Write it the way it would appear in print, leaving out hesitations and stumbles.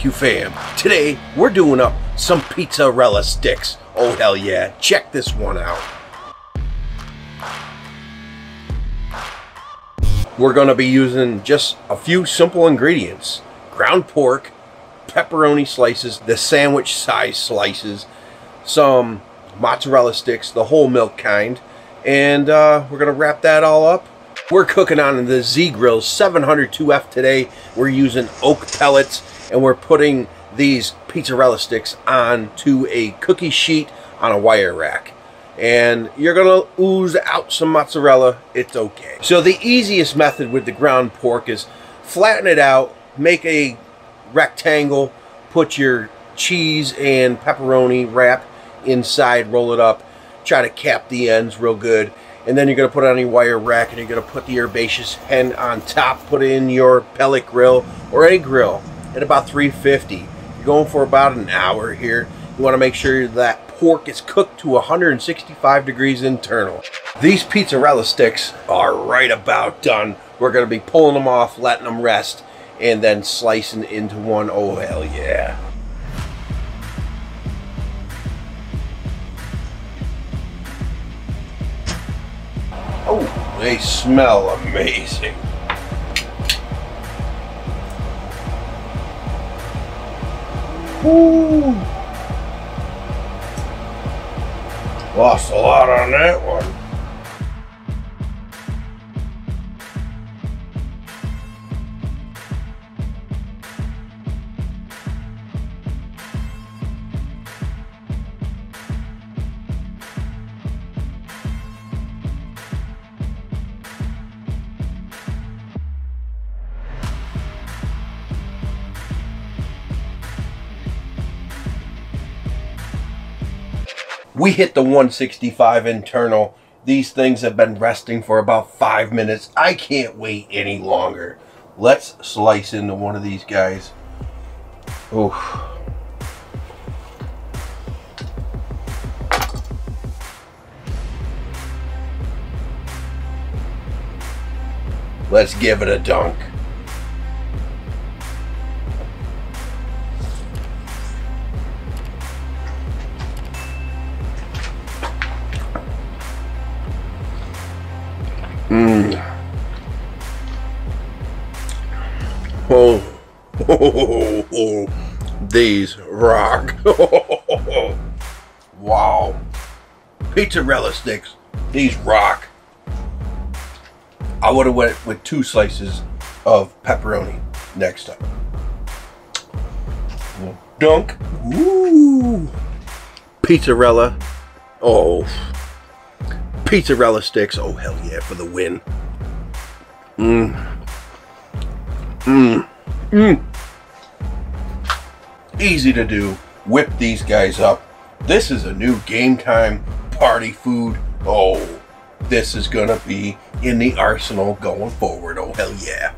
BBQ fam. Today we're doing up some Pizzarella Sticks. Oh hell yeah, check this one out. We're gonna be using just a few simple ingredients. Ground pork, pepperoni slices, the sandwich size slices, some mozzarella sticks, the whole milk kind, and we're gonna wrap that all up. We're cooking on the Z-Grill 702F today. We're using oak pellets, and we're putting these Pizzarella sticks onto a cookie sheet on a wire rack. And you're gonna ooze out some mozzarella, it's okay. So the easiest method with the ground pork is flatten it out, make a rectangle, put your cheese and pepperoni wrap inside, roll it up, try to cap the ends real good. And then you're going to put it on your wire rack, and you're going to put the herbaceous hen on top, put it in your pellet grill or any grill at about 350. You're going for about an hour here. You want to make sure that pork is cooked to 165 degrees internal. These Pizzarella sticks are right about done. We're going to be pulling them off, letting them rest, and then slicing into one. Oh hell yeah. Oh, they smell amazing. Woo! Lost a lot on that one. We hit the 165 internal. These things have been resting for about 5 minutes. I can't wait any longer. Let's slice into one of these guys. Oof. Let's give it a dunk. Oh, these rock. Wow. Pizzarella sticks, these rock. I would have went with 2 slices of pepperoni next time. Dunk. Ooh. Pizzarella. Oh. Pizzarella sticks. Oh hell yeah, for the win. Easy to do. Whip these guys up. This is a new game time party food. Oh, this is gonna be in the arsenal going forward. Oh hell yeah.